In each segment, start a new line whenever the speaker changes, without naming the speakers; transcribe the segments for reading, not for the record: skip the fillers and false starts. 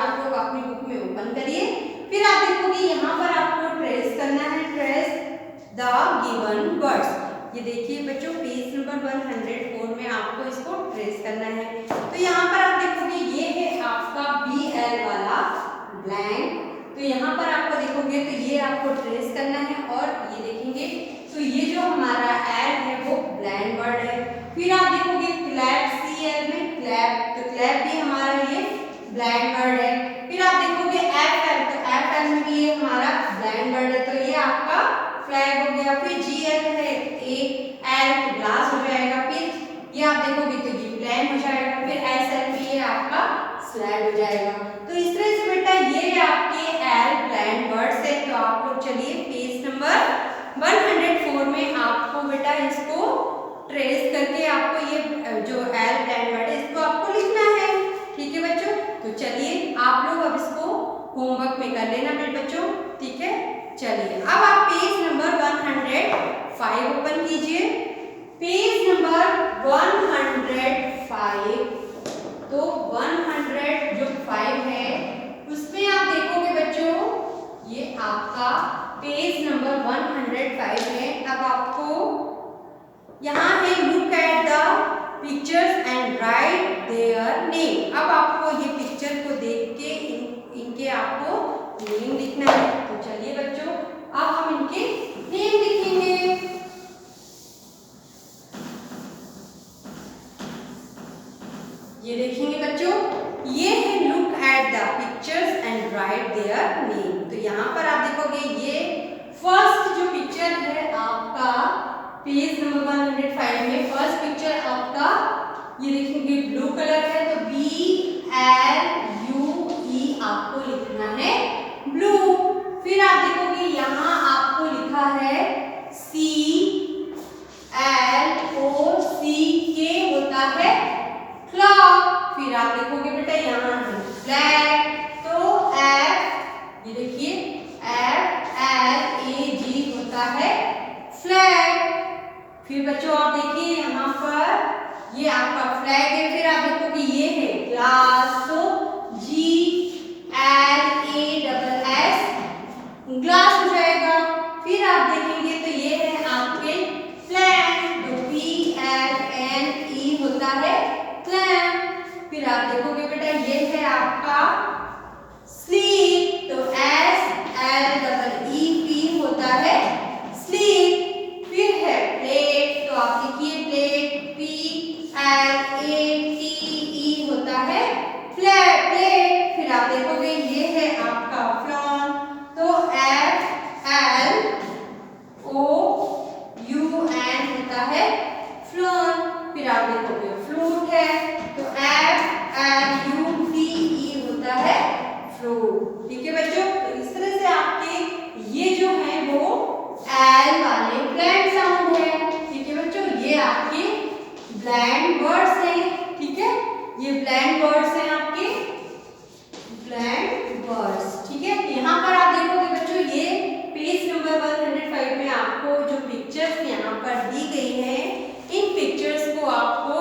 आप लोग अपनी बुक में ओपन करिए। फिर आप देखोगे यहाँ पर आपको ट्रेस करना है, ट्रेस द गिवन वर्ड्स। ये देखिए बच्चों पेज नंबर 104 में आपको इसको ट्रेस करना है। तो यहाँ पर आप देखोगे ये है आपका BL वाला ब्लैंक। तो यहाँ पर आपको देखोगे तो ये आपको ट्रेस करना है और ये देखेंगे तो ये जो हमारा L है वो ब्लैंक वर्ड है। फिर आप देखोगे क्लैप CL में क्लैप, तो क्लैप भी हमारा ये ब्लैंक वर्ड है। फिर आप देखोगे FL, तो FL में भी ये हमारा ब्लैंक वर्ड है, तो ये आपका फ्लैग हो गया। फिर GL है AL तो ग्लास हो जाएगा। फिर ये आप देखोगे तो ये प्लेन हो जाएगा। फिर SL में ये आपका स्लैब हो जाएगा। तो इस तरह से बेटा ये आपके L ब्लैंक वर्ड्स है। तो आप लोग चलिए पेज नंबर 104 में आपको बेटा इसको ट्रेस करके आपको ये जो L ब्लैंक वर्ड है इसको आपको लिखना है। ठीक है बच्चों, तो चलिए आप लोग अब इसको होमवर्क में कर लेना मेरे बच्चों। ठीक है, चलिए अब आप पेज नंबर 105 ओपन कीजिए। पेज नंबर 105, तो 105 है उसमें आप देखोगे बच्चों ये आपका पेज नंबर 105 है। अब आपको यहाँ है look at the pictures and right their name. अब आपको ये पिक्चर को देख के इनके आपको नेम लिखना है। तो चलिए बच्चों अब हम इनके नेम लिखेंगे। ये देखेंगे बच्चों ये है look at the pictures and right their name. तो यहाँ पर आप देखोगे ये फर्स्ट जो पिक्चर है आपका पेज नंबर 105 में फर्स्ट पिक्चर आपका ये देखेंगे ब्लू कलर है, तो BLUE आपको लिखना है ब्लू। फिर आप देखोगे यहाँ आपको लिखा है CLOCK होता है क्लॉक। फिर आप देखोगे बेटा यहाँ है फ्लैग, तो F ये देखिए FLAG होता है फ्लैग। फिर बच्चों आप देखिए यहाँ पर ये आपका फ्लैग है। फिर आप देखोगे ये है ग्लास, तो GLASS ग्लास हो जाएगा। फिर आप देखेंगे तो ये है आपके प्लान, तो PLANE होता है प्लान। फिर आप देखोगे बेटा ये है आपका स्लीप, तो SLEEP होता है स्लीप। फिर है प्लेट, तो आप लिखिए प्लेट, PLATE होता है प्लेट। फिर आप देखोगे ये है आपका फ्लॉन, तो FLOUN होता है फ्लॉन। फिर आप देखोगे फ्लूट है, तो FLUTE होता है फ्लूट। ठीक है बच्चों, तो इस तरह से आपके ये जो है वो L वाले ब्लैंक साउंड है। ठीक है बच्चों, ये आपके ब्लैंक वर्ड्स हैं। ठीक है, ये ब्लैंक वर्ड्स हैं आपके ब्लैंक वर्ड्स। ठीक है, यहाँ पर आप देखोगे बच्चों ये पेज नंबर 105 में आपको जो पिक्चर्स यहाँ पर दी गई है इन पिक्चर्स को आपको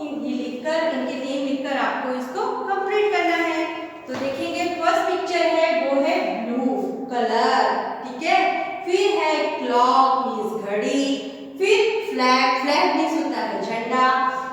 ये लिखकर इनके नेम लिखकर आपको इसको कंप्लीट करना है। तो देखेंगे फर्स्ट पिक्चर है वो है ब्लू कलर। ठीक है, फिर है क्लॉक मीन्स घड़ी, फिर फ्लैग, फ्लैग मीन्स होता है झंडा।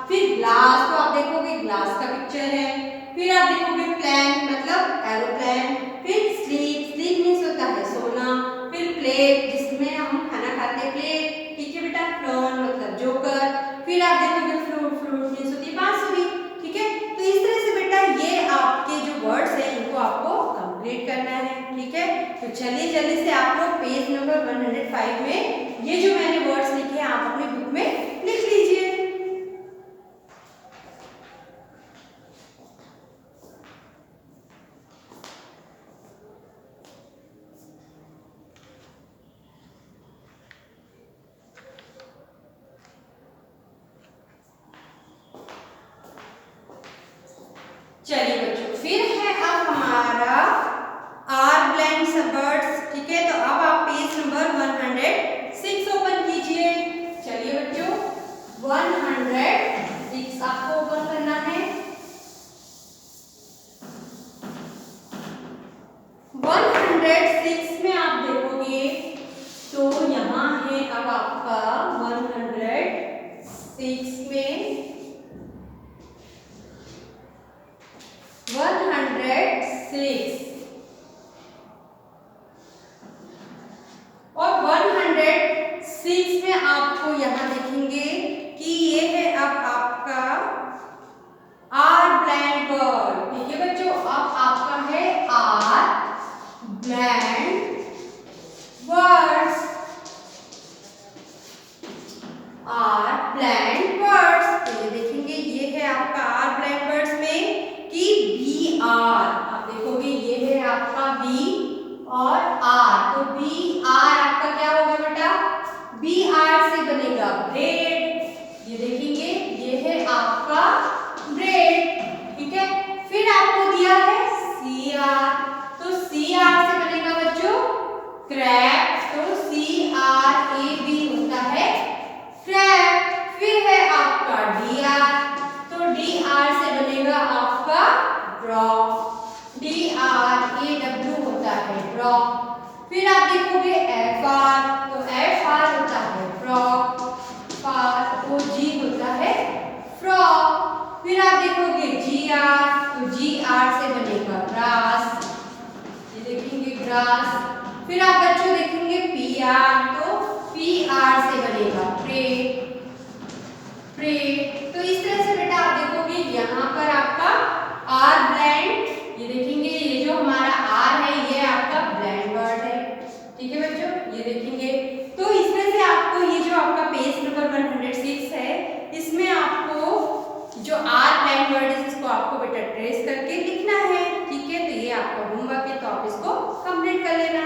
फिर ग्लास, तो आप देखोगे ग्लास का पिक्चर है। फिर आप देखोगे प्लेन मतलब एरोप्लेन। फिर स्लीप, स्लीप मीन्स होता है सोना। फिर प्लेट जिसमें हम खाना खाते हैं प्लेट। ठीक है बेटा, क्लोन मतलब जोकर। फिर आप देखोगे फ्लूट, फ्लूट मीन्स होती है बांसुरी। ठीक है, तो इस तरह से बेटा ये आपके जो वर्ड्स हैं इनको आपको कंप्लीट करना है। ठीक है, तो चलिए जल्दी से आप लोग पेज नंबर 105 में ये जो मैंने वर्ड्स लिखे हैं आप अपनी बुक में लिख लीजिए। चलिए बच्चों, फिर है अब हमारा आर ब्लैंक वर्ड्स। ठीक है, तो अब आप पेज नंबर 106 ओपन कीजिए। चलिए बच्चों 106 और 106 में आपको यहाँ देखेंगे कि ये है अब आपका आर ब्लैंड वर्ड। ठीक है बच्चों, अब आपका है R blend words. R blend words, तो ये देखेंगे ये है आपका आर ब्लैंड वर्ड्स में कि बी आर, आप देखोगे ये है आपका बी और आर, तो बी आर आपका क्या होगा बेटा, बी आर से बनेगा ब्रेड। ये देखेंगे ये है आपका ब्रेड। ठीक है, फिर आपको दिया है सी आर, तो सी आर से बनेगा बच्चों क्रैब, तो सी आर ए बी होता है क्रैब। फिर है आपका डी आर, तो डी आर से बनेगा आपका draw, D R A W होता है ड्रॉ। फिर आप देखोगे एफ आर, तो एफ आर होता है फ्रॉग, फार ओ जी होता है फ्रॉग। फिर आप देखोगे जी आर, तो जी आर से बनेगा ग्रास, ये देखेंगे ग्रास। फिर आप बच्चों देखेंगे पी आर, तो पी आर से बनेगा प्रे, प्रे। तो इस तरह से बेटा आप देखोगे यहाँ पर आपका आर ब्लैंड, ये देखेंगे ये जो हमारा आर है ये आपका ब्लैंड वर्ड है। ठीक है बच्चों, ये देखेंगे। तो इस तरह से आपको ये जो आपका पेज नंबर 106 है इसमें आपको जो आर ब्लैंड वर्ड है इसको आपको बेटा ट्रेस करके लिखना है। ठीक है, तो ये आपका होमवर्क है, तो आप इसको कंप्लीट कर लेना।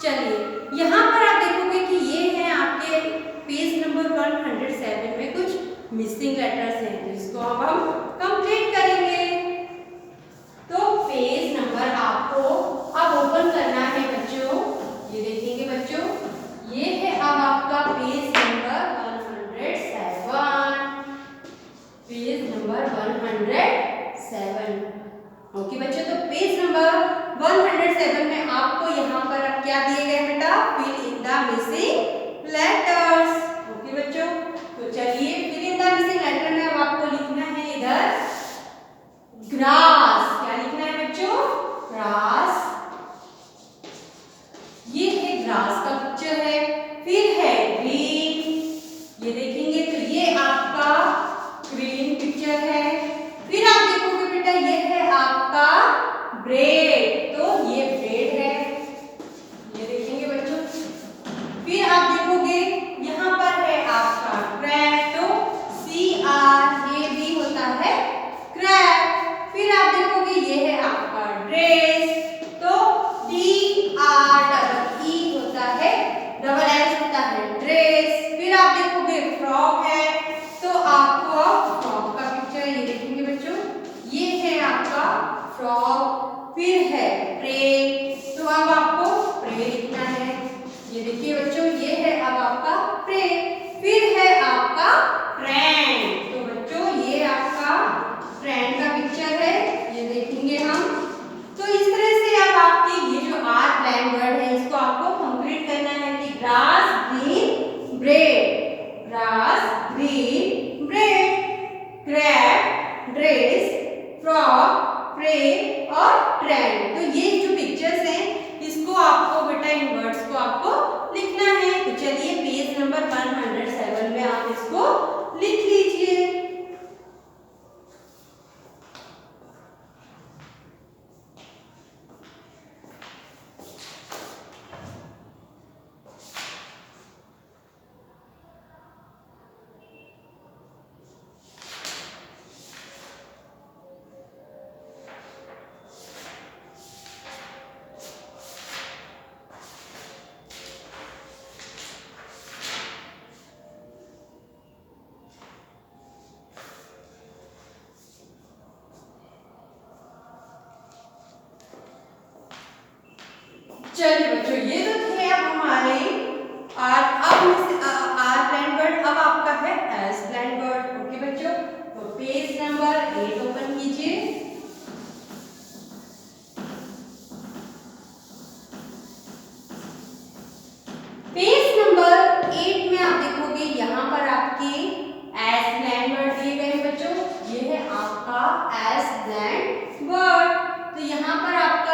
चलिए यहाँ पर आप देखोगे कि ये है आपके पेज नंबर 107 में कुछ मिसिंग लेटर्स हैं, तो इसको अब हम कंप्लीट करेंगे। तो पेज नंबर आपको अब ओपन करना है बच्चों, ये देखेंगे बच्चों ये है अब आपका page number 107, page number 107। Okay बच्चों, तो पेज नंबर 107 में आपको यहाँ पर अब क्या दिए गए बेटा, fill in the missing letters. Okay बच्चों, तो चलिए fill in the missing letter में अब आपको लिखना है इधर ग्रास। क्या लिखना है बच्चों, ग्रास, ये है ग्रास का पिक्चर है। फिर है ग्रीन, ये देखेंगे तो ये आपका ग्रीन पिक्चर है। फिर आप देखोगे बेटा ये है आपका ब्रेड, तो ये ब्रेड है, ये देखेंगे बच्चों। फिर आप देखोगे यहाँ पर है आपका क्रैब, तो सी आर ए बी होता है क्रैब। फिर आप देखोगे ये है आपका ड्रेस, तो डी आर डबल ई होता है, डबल एस होता है ड्रेस। फिर आप देखोगे फ्रॉक है, तो आपको फ्रॉक का पिक्चर ये देखेंगे बच्चों, ये है आपका फ्रॉक। फिर है प्रे, तो अब आपको प्रे लिखना है, ये देखिए बच्चों ये है अब आपका प्रे। फिर है आपका ट्रेन, तो बच्चों ये आपका ट्रेन का पिक्चर है, ये देखेंगे हम। तो इस तरह से अब आपकी ये जो आर ब्लैंड वर्ड है इसको आपको कंप्लीट करना है कि grass green bread, grass green bread, crab dress frock pray और ट्रेन। तो ये जो पिक्चर्स हैं इसको आपको बेटा इन वर्ड्स को आपको लिखना है। तो चलिए पेज नंबर 107 में आप इसको लिख लीजिए। चलिए बच्चों ये तो थे अब हमारे आर, अब आर ब्लैंड वर्ड, अब आपका है एस ब्लैंड वर्ड। ओके बच्चों, तो पेज नंबर 8 ओपन कीजिए। पेज नंबर 8 में आप देखोगे यहाँ पर आपके एस ब्लैंड वर्ड दिए गए बच्चों, ये है आपका एस ब्लैंड वर्ड। तो यहाँ पर आपका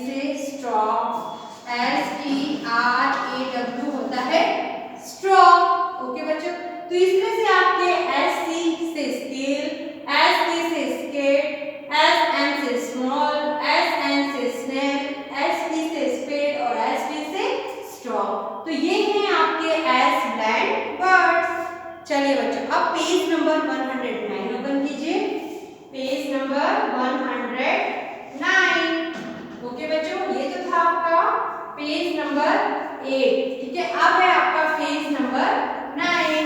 से स्ट्रॉ, STRAW होता है स्ट्रॉ। ओके बच्चों, तो इस तरह से आपके SC से स्केल, SK से स्केट, SN से स्मॉल, SN से स्नेल, SP से स्पेड और SP से स्ट्रॉ। तो ये हैं आपके एस ब्लैंड वर्ड्स। चलिए बच्चों, अब पेज नंबर 109 ओपन कीजिए। Page number 109। ओके बच्चों, ये तो था आपका पेज नंबर 8। ठीक है, अब है आपका पेज नंबर 9।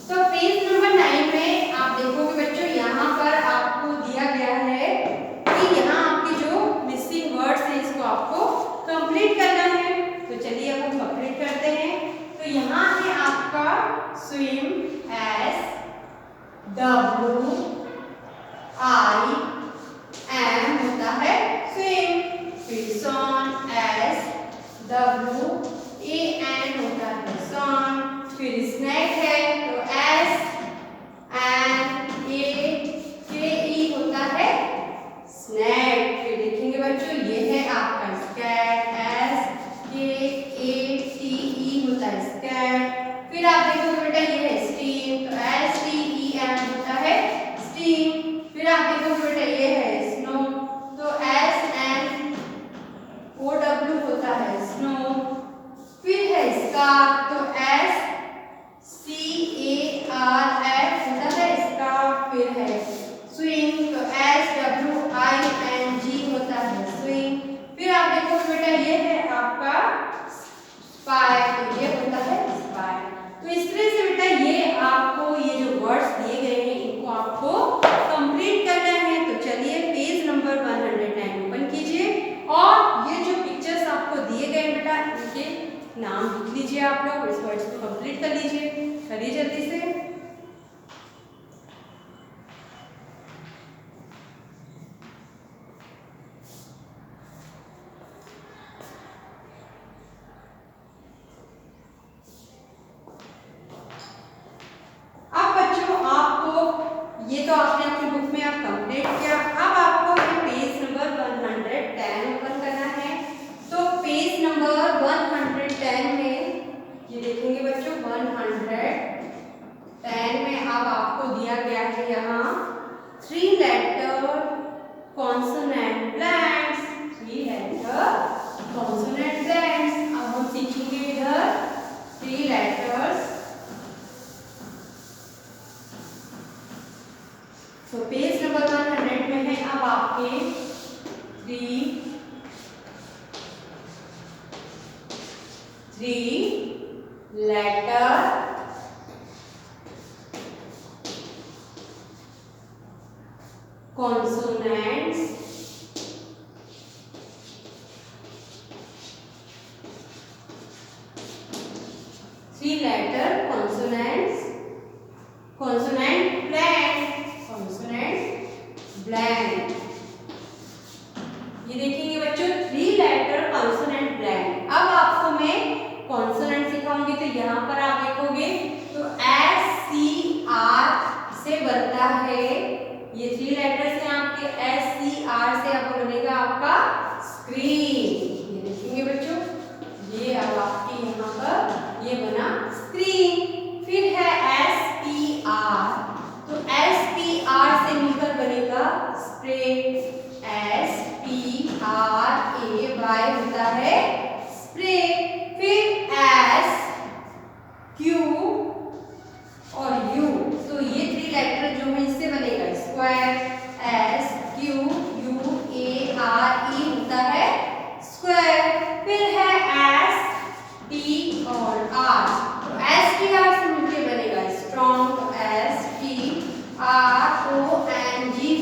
तो पेज नंबर 9 में आप देखोगे बच्चों, यहाँ पर आपको दिया गया है कि यहाँ आपके जो मिसिंग वर्ड्स हैं इसको आपको कंप्लीट करना है। तो चलिए अब हम कंप्लीट करते हैं। तो यहाँ है आपका स्विम, SWIM होता है स्विम। फिर सॉन, SWAN होता है सॉन। फिर स्नैक है तो SNAKE होता है स्नैक। फिर देखेंगे बच्चों, ये है आपका स्कैट, SKATE होता है स्कैट। फिर आप देखोगे बेटा ये है स्टीम, तो STEM होता है स्टीम। फिर आप देखोगे बेटा ये है स्नो, तो SNOW होता है स्नो। फिर है स्कार्फ, तो SCARF होता है स्कार्फ। फिर है स्विंग, तो SWING होता है स्विंग। फिर आप देखोगे बेटा ये है आपका स्पाई, तो ये होता है स्पाई। तो इस तरह से बेटा ये आपको ये जो वर्ड्स दिए गए हैं इनको आपको कंप्लीट करना है। तो चलिए पेज नंबर 109 ओपन कीजिए और ये जो पिक्चर्स आपको दिए गए बेटा इनके नाम लिख लीजिए। आप लोग इस वर्ड्स को कंप्लीट कर लीजिए, करिए जल्दी से। ये तो आपने अपनी बुक में आप कंप्लीट किया। अब आपको पेज नंबर 110 ओपन करना है। तो पेज नंबर 110 में ये देखेंगे बच्चों, 110 में अब आपको दिया गया है यहाँ 3 letter consonant blanks. 3 letter consonant blanks. अब हम सीखेंगे इधर 3 लेटर्स। तो पेज नंबर 100 में है अब आपके 3 लेटर कॉन्सोनेंट्स कॉन्सोनेंट ब्लैंक। ये देखेंगे बच्चों 3 लेटर कॉन्सोनेंट ब्लैंक। अब आपको मैं कॉन्सोनेंट सिखाऊंगी, तो यहाँ पर आप देखोगे तो SCR से बनता है। ये 3 लेटर्स हैं आपके SCR से अब बनेगा आपका स्क्रीन। ये देखेंगे बच्चों, ये अब आपके यहाँ पर ये बना स्क्रीन। फिर है SPR, तो SPR से मिलकर बनेगा स्प्रे, SPRAY होता है स्प्रे। फिर SQ और U, तो ये 3 लेटर जो है इससे बनेगा स्क्वायर, SQUARE होता है स्क्वायर। फिर है ST और R, तो STR से मिलकर बनेगा स्ट्रॉन्ग, तो STRONG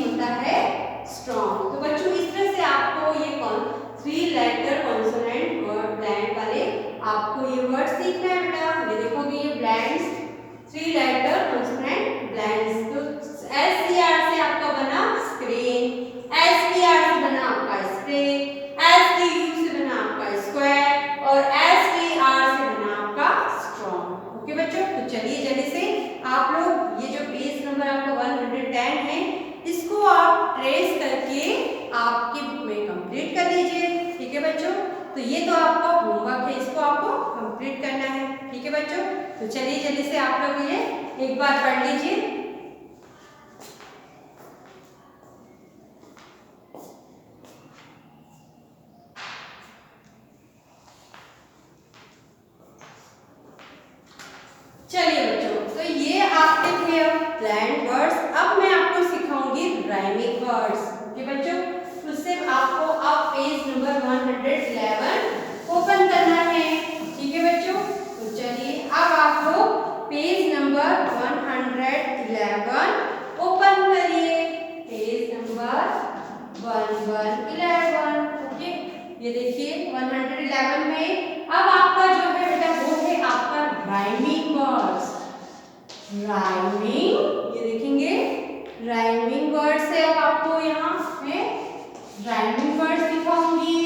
होता है स्ट्रॉन्ग। तो बच्चों इस तरह से आपको ये 3 लेटर कॉन्सोनेंट वर्ड ब्लैंक वाले है बच्चों, तो ये तो आपका होमवर्क है, इसको आपको कंप्लीट करना है। ठीक है बच्चों, तो चलिए जल्दी से आप लोग ये एक बार पढ़ लीजिए। चलिए बच्चों, तो ये आपके थे प्लांट वर्ड्स। अब मैं आपको सिखाऊंगी राइमिंग वर्ड्स। ओके बच्चों, उससे आपको अब पेज नंबर 111 ओपन करना है। ठीक है बच्चों, तो चलिए अब आप लोग पेज नंबर 111 ओपन करिए। Page number 111। ओके, ये देखिए 111 में अब आपका जो है बेटा वो है आपका राइमिंग वर्ड्स। राइमिंग, ये देखेंगे राइमिंग वर्ड्स है। अब आपको यहाँ पे राइमिंग वर्ड्स दिखाऊंगी।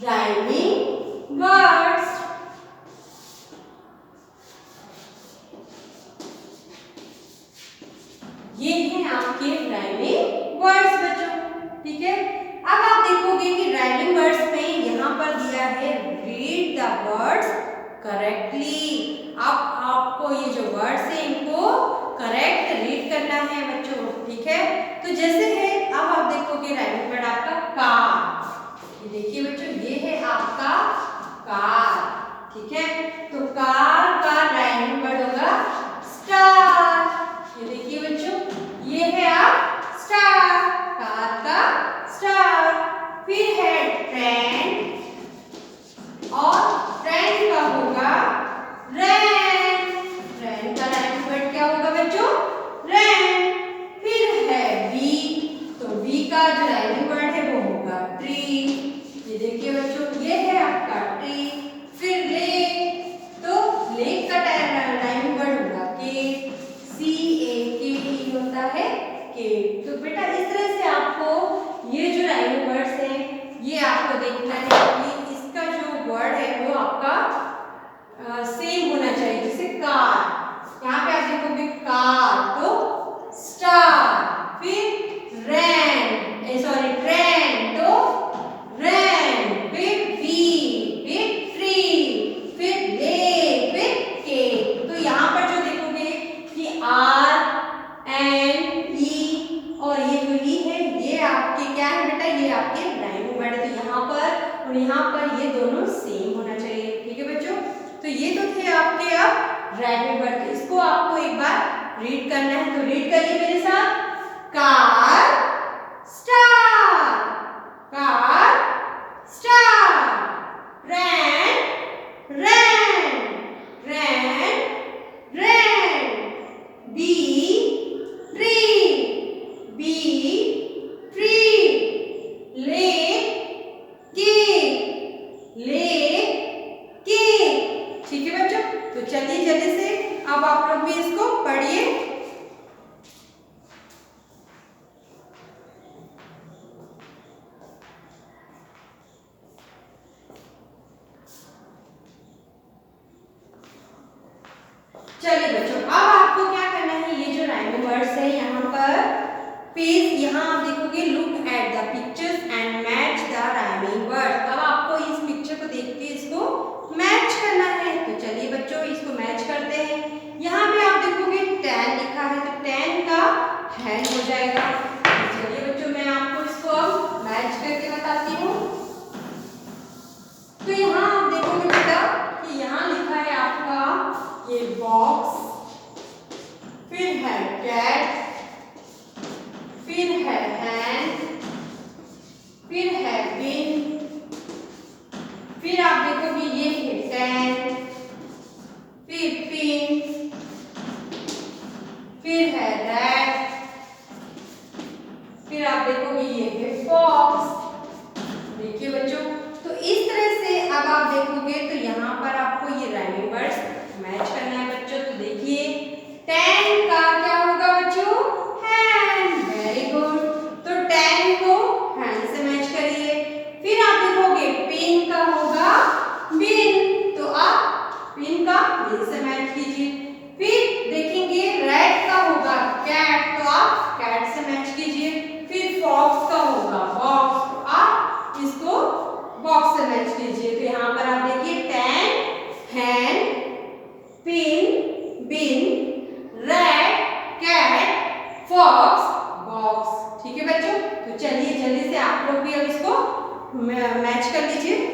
राइमिंग वर्ड्स, ये हैं आपके राइमिंग वर्ड्स बच्चों। ठीक है, अब आप देखोगे कि राइमिंग वर्ड्स में यहाँ पर दिया है रीड द वर्ड्स करेक्टली। अब आपको ये जो वर्ड्स है इनको करेक्ट रीड करना है बच्चों। ठीक है, तो जैसे है अब आप देखोगे राइमिंग वर्ड आपका कार। ये देखिए बच्चों, ये है आपका कार। ठीक है, तो कार का राइमिंग वर्ड होगा स्टार। ये देखिए बच्चों, ये है आप स्टार, कार का स्टार। फिर है ट्रेन, और ट्रेन का होगा रैन। ट्रेन का राइमिंग वर्ड क्या होगा बच्चों? रैन। फिर है बी, तो बी का जो राइमिंग वर्ड है वो होगा ट्री। ये देखिए बच्चों, ये है आपका ट्री। फिर लेक, तो लेक का राइमिंग वर्ड होगा केक। CAKE होता है केक। तो बेटा इस तरह से आपको ये जो राइमिंग वर्ड्स हैं ये आपको देखना है कि इसका जो वर्ड है वो आपका सेम होना चाहिए। जैसे कार, यहाँ पे आप देखोगे कार तो स्टार। फिर रैन, सॉरी ट्रेन तो रैन। फिर बी, फिर ट्री, फिर लेक, फिर केक। तो यहाँ पर जो देखोगे कि RNE और ये जो ई है ये आपके क्या है बेटा? ये आपके राइमिंग वर्ड है। तो यहाँ पर और यहाँ पर ये दोनों सेम होना चाहिए। ठीक है बच्चों, तो ये तो थे आपके अब राइमिंग वर्ड। इसको आपको एक बार रीड करना है, तो रीड करिए मेरे साथ। Car star, car star. Ran, ran, ran, ran. Bee, tree, bee, tree. Lake, cake, lake, cake. ठीक है बच्चों, तो चलिए जल्दी से अब आप लोग भी इसको पढ़िए। चलिए बच्चों, अब आपको क्या करना है, ये जो राइमिंग वर्ड्स है यहाँ पर पेज, यहाँ आप देखोगे look at the pictures and match the rhyming words. अब आपको इस पिक्चर को देख के इसको मैच करना है। तो चलिए बच्चों इसको मैच करते हैं। यहाँ पे आप देखोगे 10 लिखा है, तो 10 का हैंड हो जाएगा। चलिए बच्चों मैं आपको इसको अब मैच करके बताती हूँ। तो यहाँ आप देखोगे बेटा कि यहाँ लिखा है आपका ये बॉक्स, फिर है कैट, फिर है हैंड, फिर है बिन, फिर आप देखोगे ये है 10, फिर पिन, फिर है रैट, फिर आप देखोगे ये है फॉक्स। देखिए बच्चों, तो इस तरह से अब आप देखोगे तो यहाँ पर आपको ये राइमिंग वर्ड्स मैच करना है बच्चों। तो देखिए 10 का क्या होगा बच्चों? हैंड। वेरी गुड, तो 10 को हैंड से मैच करिए। भी अब इसको मैच कर लीजिए।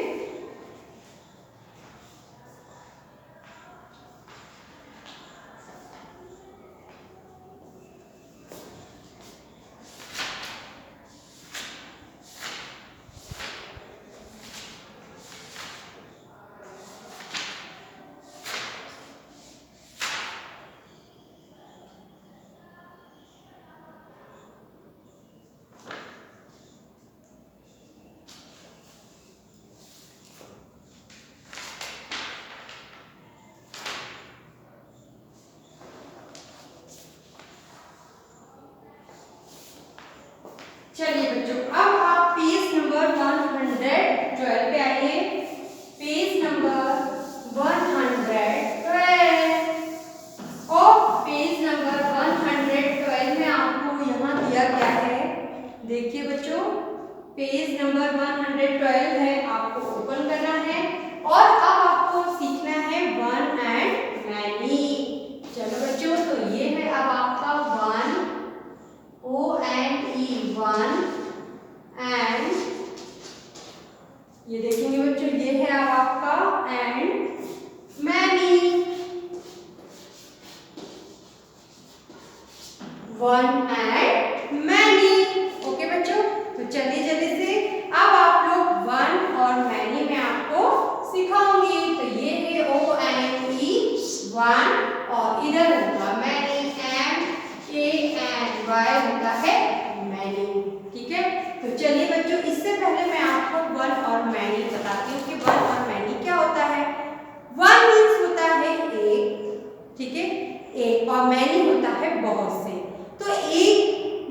चलिए बच्चों, अब आप पेज नंबर 112 पे आइए। पेज नंबर 112 और पेज नंबर 112 में आपको यहाँ दिया गया है। देखिए बच्चों, पेज नंबर 112 है, आपको ओपन करना है और अब आपको सीखना है वन एंड मैनी। चलो बच्चों, तो ये है अब आपका वन, O-N-E, वन, एंड ये देखेंगे बच्चों, ये है अब आपका and many. One and many. Okay बच्चों, तो चलिए जल्दी से अब आप लोग वन और मैनी में आपको सिखाऊंगी। तो ये है O-N-E, वन, और इधर होगा मैनी, M-A-N-Y होता है मैनी। ठीक है, तो चलिए बच्चों, इससे पहले मैं आपको वन और मैनी बताती हूँ कि वन और मैनी क्या होता है। वन मीन्स होता है एक, ठीक है, एक, और मैनी होता है बहुत से। तो एक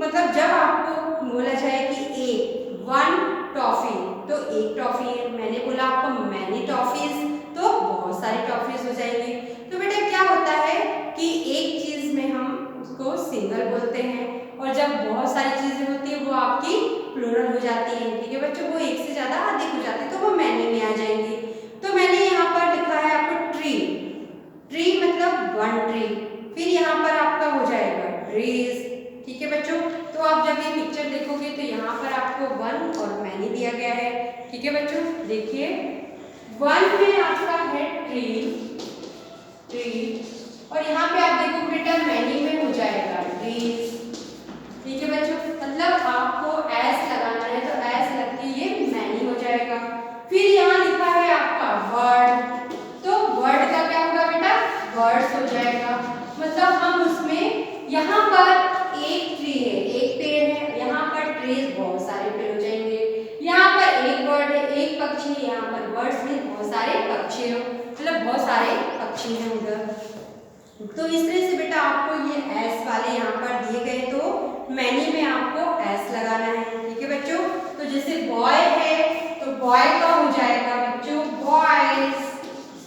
मतलब जब आपको बोला जाए कि एक वन टॉफी, तो एक टॉफी है। मैंने बोला आपको मैनी टॉफीज, तो बहुत सारी टॉफीज हो जाएंगी। तो बेटा क्या होता है कि एक चीज में हम उसको सिंगल बोलते हैं, और जब बहुत सारी चीजें होती है वो आपकी प्लूरल हो जाती है। ठीक है बच्चों, वो एक से ज्यादा अधिक हो जाती है, तो वो मैनी में आ जाएंगी। तो मैंने यहाँ पर लिखा है आपको ट्री, ट्री मतलब वन ट्री, फिर यहाँ पर आपका हो जाएगा ट्रीज। ठीक है बच्चों, तो आप जब ये पिक्चर देखोगे तो यहाँ पर आपको वन और मैनी दिया गया है। ठीक है बच्चों, देखिए वन में आपका है ट्री, ट्री, और यहाँ पे आप देखो बेटा मैनी में हो जाएगा ट्रीज। ठीक है बच्चों, मतलब आपको एस लगाना है तो एस लग के ये मैनी हो जाएगा। फिर यहाँ लिखा है आपका वर्ड, तो वर्ड का क्या होगा बेटा, वर्ड्स हो जाएगा। मतलब हम उसमें यहाँ पर एक ट्री है, एक पेड़ है, यहाँ पर ट्रीज बहुत सारे पेड़ हो जाएंगे। यहाँ पर एक बर्ड है, एक पक्षी है, यहाँ पर बर्ड्स में बहुत सारे पक्षी हो, मतलब बहुत सारे पक्षी हैं उधर। तो इस तरह से बेटा आपको ये एस वाले यहाँ पर दिए गए, तो मैनी में आपको एस लगाना है। ठीक है बच्चों, तो जैसे बॉय है तो बॉय का हो जाएगा बच्चों बॉयज,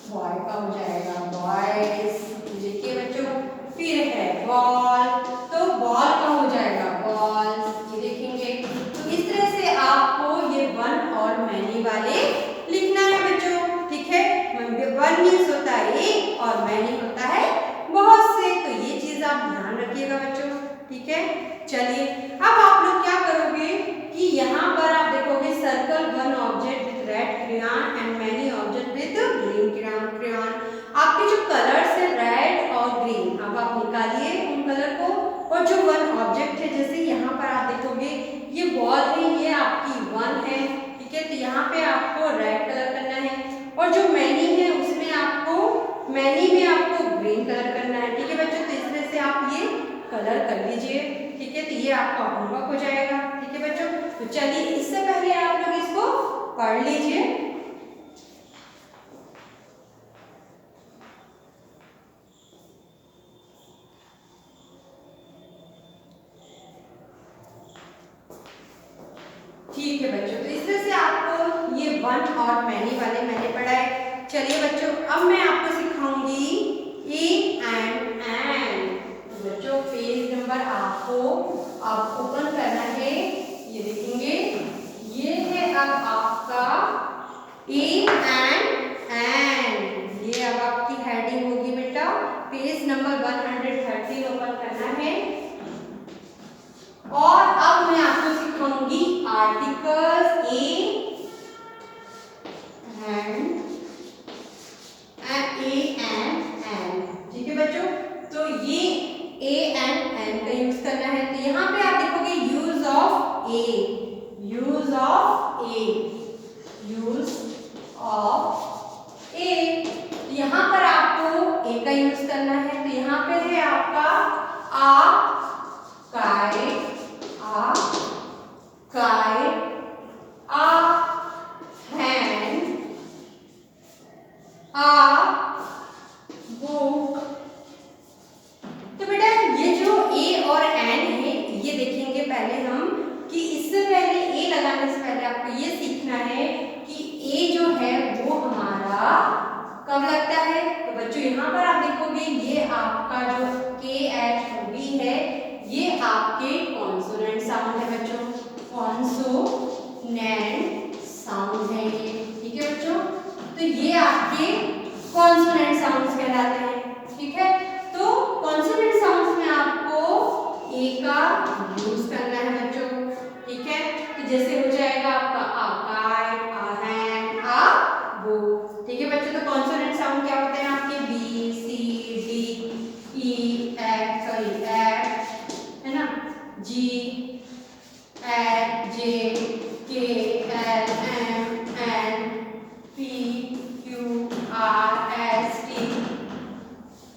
बॉय का हो जाएगा बॉयज। देखिए बच्चों, फिर है बॉल, तो बॉल का हो जाएगा बॉल्स, ये देखेंगे। तो इस तरह से आपको ये वन और मैनी वाले लिखना है बच्चों। ठीक है, वन मीन्स होता है एक और मैनी होता है बहुत से, तो ये चीज आप ध्यान रखिएगा बच्चों। ठीक है, चलिए अब आप लोग क्या करोगे कि यहाँ पर आप देखोगे circle one object with red crayon and many object with green crayon. आपके जो कलर्स है रेड और ग्रीन, अब आप निकालिए उन कलर को, और जो वन ऑब्जेक्ट है जैसे यहाँ पर आप देखोगे ये बॉल है, ये आपकी वन है। ठीक है, तो यहाँ पे आपको रेड कलर करना है, और जो मैनी है उसमें आपको मैनी में आपको ग्रीन कलर करना है। ठीक है बच्चों, तो इस तरह से आप ये कलर कर लीजिए। ठीक है, तो ये आपका होमवर्क हो जाएगा। ठीक है बच्चों, तो चलिए इससे पहले आप लोग इसको पढ़ लीजिए। ठीक है बच्चों, तो इस तरह से आपको ये वन और मैनी वाले मैंने पढ़ाए। चलिए बच्चों, अब मैं आपको सिखाऊंगी ए एंड एंड। तो बच्चों पेज नंबर आपको आप ओपन करना है, ये देखेंगे ये है अब आपका ए एंड, ये अब आपकी हेडिंग होगी बेटा। पेज नंबर 113 ओपन करना है, और अब मैं आपको सिखाऊंगी आर्टिकल्स पहले आपको ये सीखना है कि ए जो है वो हमारा कब लगता है। तो बच्चों यहाँ पर आप देखोगे ये आपका जो KHOV है ये आपके कॉन्सोनेंट साउंड है बच्चों, कॉन्सोनेंट साउंड है ये, ठीक है बच्चों। तो ये आपके कॉन्सोनेंट साउंड्स कहलाते हैं, ठीक है। तो कॉन्सोनेंट साउंड्स में आपको ए का यूज करना है बच्चों, ठीक है। तो जैसे हो जाएगा आपका आ काइट, आ हैंड, आ वो, ठीक है बच्चों। तो कॉन्सोनेंट साउंड क्या होते हैं आपके B, C, D, E, F, है ना, G, H, J, K, L, M, N, P, Q, R, S, T,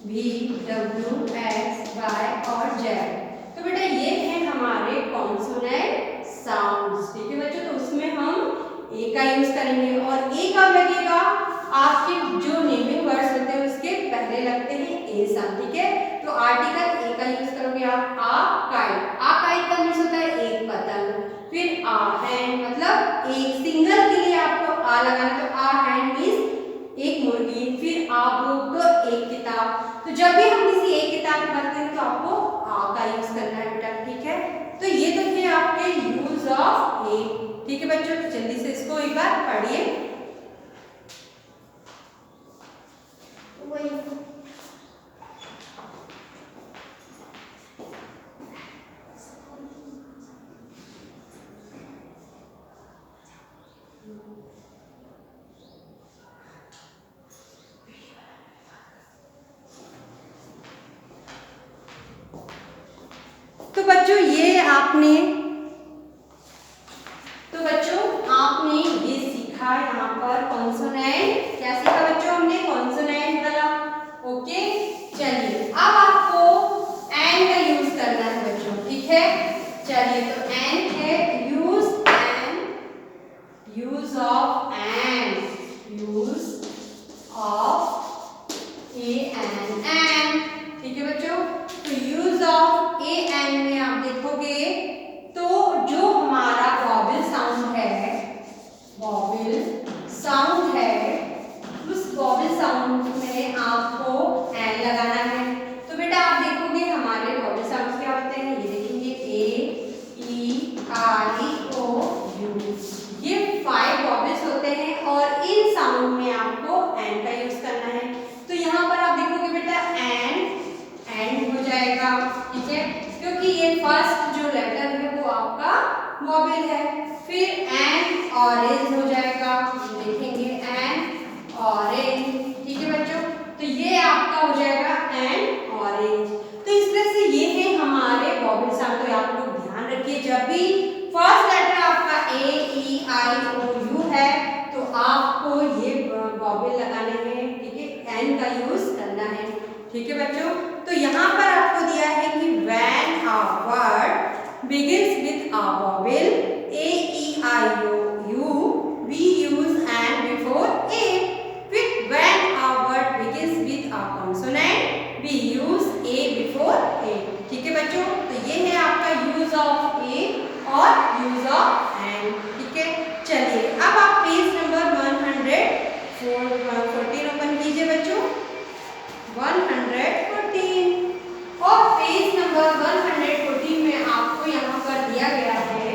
V, W, X, Y और जेड। तो बेटा ये है हमारे कॉन्सोनेंट साउंड्स, ठीक है बच्चों। तो उसमें हम ए का यूज करेंगे और ए कब लगेगा, आपके जो नेमिंग वर्ड्स होते हैं उसके पहले लगते हैं ए साउंड, ठीक है। तो आर्टिकल ए का यूज करोगे आप, आ काइट, आ काइट का मीन्स होता है एक पतंग। फिर आ हैंड मतलब एक सिंगल के लिए आपको आ लगाना, तो आ हैंड मीन्स एक मुर्गी। फिर आ बुक तो एक किताब। तो जब भी हम किसी एक किताब की बात करें तो आपको आ का यूज करना है बेटा, ठीक है। तो ये तो थे आपके यूज ऑफ ए, ठीक है बच्चों। जल्दी से इसको एक बार पढ़िए। तो बच्चों आपने ये सीखा यहाँ पर कॉन्सोनेंट, क्या सीखा बच्चों हमने, कॉन्सोनेंट वाला, ओके। चलिए अब आपको एन का यूज करना है बच्चों, ठीक है। चलिए तो एन है use an, use of an, use of a an, ठीक है बच्चों। तो यूज ऑफ ए एन में आप देखोगे तो जो हमारा वॉवेल साउंड है, वॉवेल साउंड है, उस वॉवेल साउंड में आपको एन लगाना है। तो बेटा आप देखोगे हमारे वॉवेल साउंड्स क्या होते हैं, ये देखेंगे ए, ई, आई, ओ, यू, ये 5 वॉवेल्स होते हैं और इन साउंड में आपको एन का यूज करना है। तो यहाँ पर आप देखोगे बेटा एन हो जाएगा, ठीक है, क्योंकि ये फर्स्ट जो लेटर है वो आपका वॉवेल है। फिर एन ऑरेंज हो जाएगा, देखेंगे एन ऑरेंज, ठीक है बच्चों। तो ये आपका हो जाएगा एन ऑरेंज। तो इस तरह से ये है हमारे वॉवेल साउंड। तो आप लोग ध्यान रखिए जब भी फर्स्ट लेटर आपका ए, ई, आई, ओ, यू है तो आपको ये वॉवेल लगाने हैं, ठीक है, एन का यूज करना है, ठीक है बच्चों। तो यहाँ पर आपको दिया है कि when a word begins with a vowel a, e, i, o, u, we use an before a. With when a word begins with a consonant we use a before a, ठीक है बच्चों। तो ये है आपका यूज ऑफ ए और use of N, ठीक है। चलिए अब आप पेज नंबर 114 ओपन कीजिए बच्चों, 114। और पेज नंबर 114 में आपको यहाँ पर दिया गया है,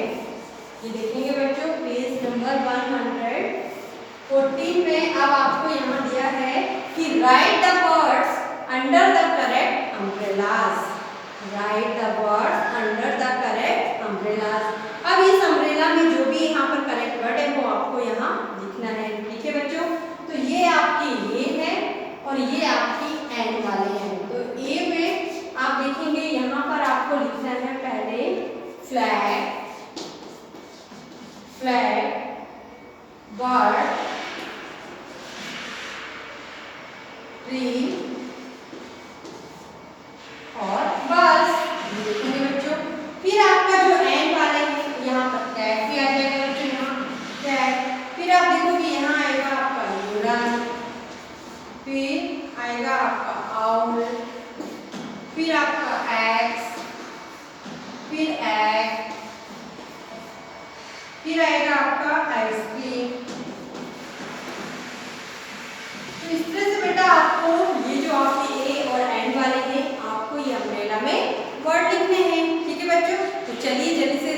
ये देखेंगे बच्चों पेज नंबर 114 में अब आपको यहाँ दिया है कि right the words under the correct umbrellas, right the words under the correct umbrellas. अब इस अम्ब्रेला में जो भी यहाँ पर करेक्ट वर्ड है वो आपको यहाँ लिखना है, ठीक है बच्चों। तो ये आपकी ये है और ये आपकी एन वाले हैं। तो ए में आप देखेंगे यहाँ पर आपको लिखना है पहले फ्लैग, फ्लैग, बर्ड, ट्री और बस, देखेंगे बच्चों। फिर आपका जो एन वाले हैं यहाँ पर कैट भी आ जाएगा बच्चों, यहाँ कैट। फिर आप देखोगे यहाँ आएगा आपका यूरन, फिर आएगा आपका आउल, फिर आपका एक्स, फिर एग, फिर आएगा आपका आपका आइसक्रीम। तो इस तरह से बेटा आपको ये जो आपके ए और एंड वाले हैं, आपको ये अम्ब्रेला में वर्ड लिखने हैं। ठीक है बच्चों, तो चलिए जल्दी से